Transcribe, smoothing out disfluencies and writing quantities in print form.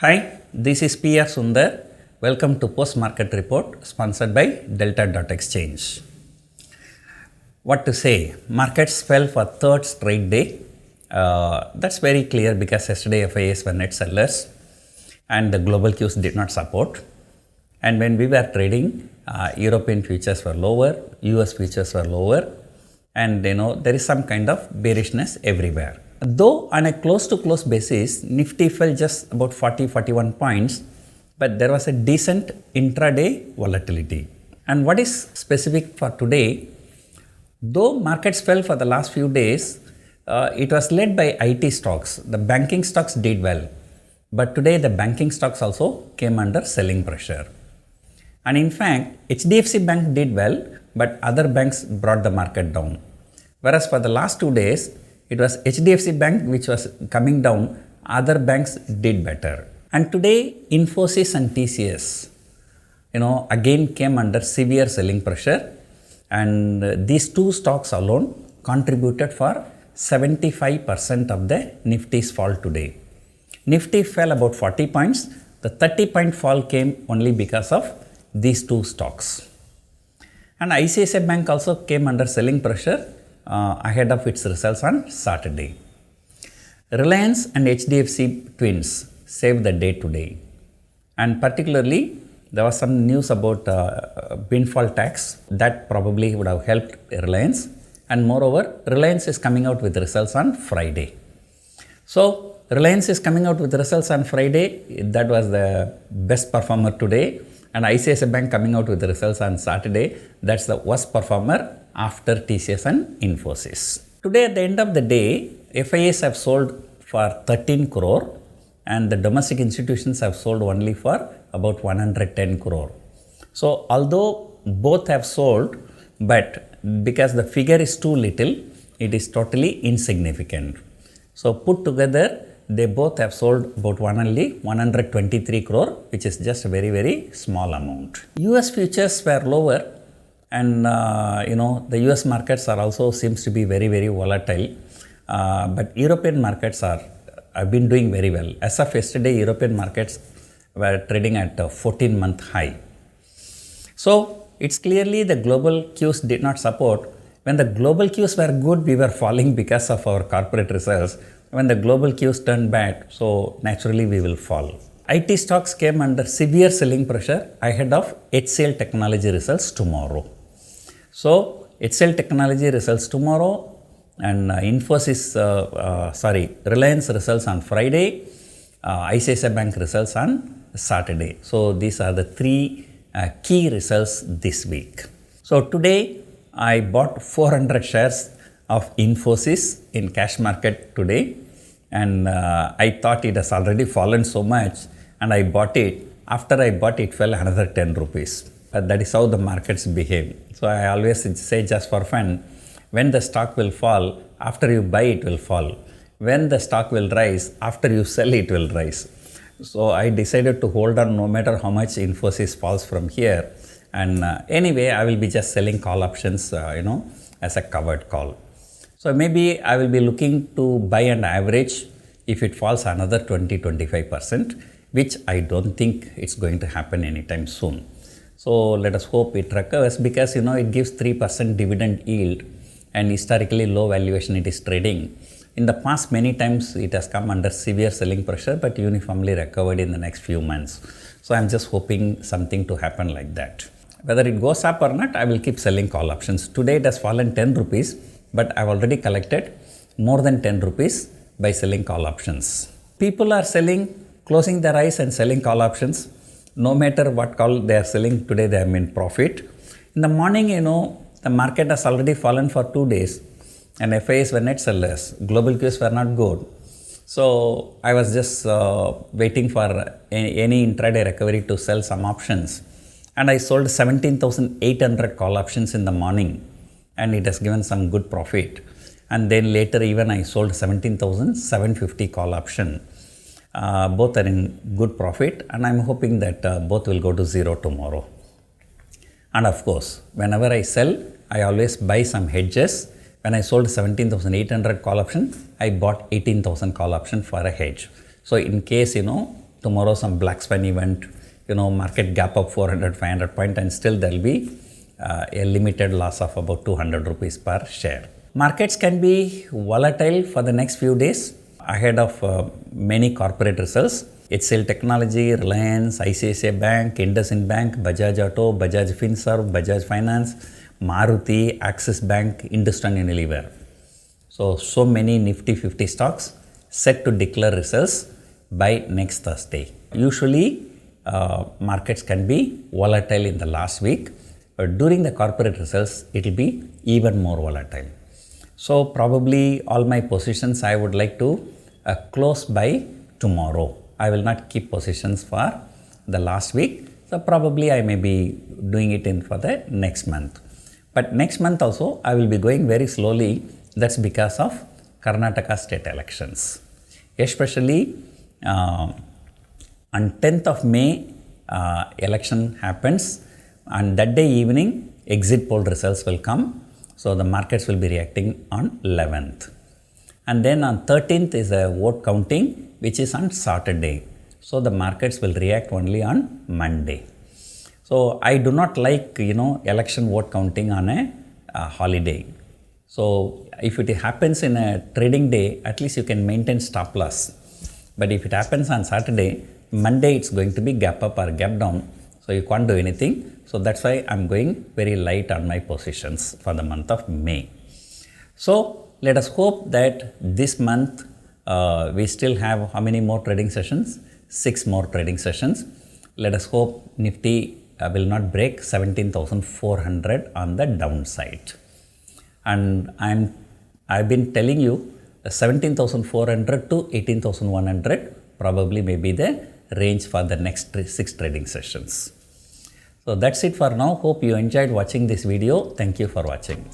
Hi, this is PR Sundar. Welcome to Post Market Report sponsored by Delta.exchange. What to say? Markets fell for third straight day. That's very clear because yesterday FIIs were net sellers and the global cues did not support. And when we were trading, European futures were lower, US futures were lower, and there is some kind of bearishness everywhere. Though on a close-to-close basis, Nifty fell just about 40-41 points, but there was a decent intraday volatility. And what is specific for today, though markets fell for the last few days, it was led by IT stocks. The banking stocks did well, but today the banking stocks also came under selling pressure. And in fact, HDFC Bank did well, but other banks brought the market down. Whereas for the last 2 days, it was HDFC Bank which was coming down, other banks did better. And today, Infosys and TCS, again came under severe selling pressure, and these two stocks alone contributed for 75% of the Nifty's fall today. Nifty fell about 40 points. The 30-point fall came only because of these two stocks. And ICICI Bank also came under selling pressure ahead of its results on Saturday. Reliance and HDFC twins saved the day today. And particularly, there was some news about windfall tax that probably would have helped Reliance. And moreover, Reliance is coming out with results on Friday. So, Reliance is coming out with results on Friday. That was the best performer today. And ICICI Bank coming out with the results on Saturday, that's the worst performer after TCS and Infosys. Today at the end of the day, FIIs have sold for 13 crore and the domestic institutions have sold only for about 110 crore. So although both have sold, but because the figure is too little, it is totally insignificant. So put together, they both have sold about only 123 crore, which is just a very, very small amount. US futures were lower, and the US markets are also seems to be very, very volatile. But European markets have been doing very well. As of yesterday, European markets were trading at a 14-month high. So it's clearly the global cues did not support. When the global cues were good, we were falling because of our corporate results. When the global cues turned bad, so naturally we will fall. IT stocks came under severe selling pressure ahead of HCL Technology results tomorrow. So HCL Technology results tomorrow and Reliance results on Friday, ICICI Bank results on Saturday. So these are the three key results this week. So today I bought 400 shares of Infosys in cash market today, and I thought it has already fallen so much, and I bought it. After I bought it, fell another 10 rupees. That is how the markets behave. So I always say, just for fun, when the stock will fall, after you buy it will fall. When the stock will rise, after you sell it will rise. So I decided to hold on no matter how much Infosys falls from here. And anyway, I will be just selling call options, as a covered call. So maybe I will be looking to buy an average if it falls another 20-25%, which I don't think it's going to happen anytime soon. So let us hope it recovers because it gives 3% dividend yield and historically low valuation it is trading. In the past many times it has come under severe selling pressure but uniformly recovered in the next few months. So I'm just hoping something to happen like that. Whether it goes up or not, I will keep selling call options. Today it has fallen 10 rupees, but I've already collected more than 10 rupees by selling call options. People are closing their eyes and selling call options. No matter what call they are selling, today they are in profit. In the morning, the market has already fallen for 2 days and FIIs were net sellers. Global cues were not good. So I was just waiting for any intraday recovery to sell some options. And I sold 17,800 call options in the morning, and it has given some good profit. And then later even I sold 17,750 call option. Both are in good profit, and I'm hoping that both will go to zero tomorrow. And of course, whenever I sell, I always buy some hedges. When I sold 17,800 call option, I bought 18,000 call option for a hedge. So in case, tomorrow some black swan event, market gap up 400, 500 point, and still there will be a limited loss of about 200 rupees per share. Markets can be volatile for the next few days ahead of many corporate results. HCL Technology, Reliance, ICICI Bank, IndusInd Bank, Bajaj Auto, Bajaj Finserv, Bajaj Finance, Maruti, Axis Bank, Hindustan Unilever. So many Nifty 50 stocks set to declare results by next Thursday. Usually, markets can be volatile in the last week, but during the corporate results, it will be even more volatile. So probably all my positions I would like to close by tomorrow. I will not keep positions for the last week. So probably I may be doing it for the next month. But next month also I will be going very slowly. That's because of Karnataka state elections. Especially on 10th of May election happens, and that day evening exit poll results will come. So the markets will be reacting on 11th. And then on 13th is a vote counting, which is on Saturday. So the markets will react only on Monday. So I do not like, election vote counting on a holiday. So if it happens in a trading day, at least you can maintain stop loss. But if it happens on Saturday, Monday it's going to be gap up or gap down. So you can't do anything. So that's why I'm going very light on my positions for the month of May. So let us hope that this month we still have how many more trading sessions? 6 more trading sessions. Let us hope Nifty will not break 17,400 on the downside. And I've been telling you 17,400 to 18,100 probably may be the range for the next 6 trading sessions. So that's it for now. Hope you enjoyed watching this video. Thank you for watching.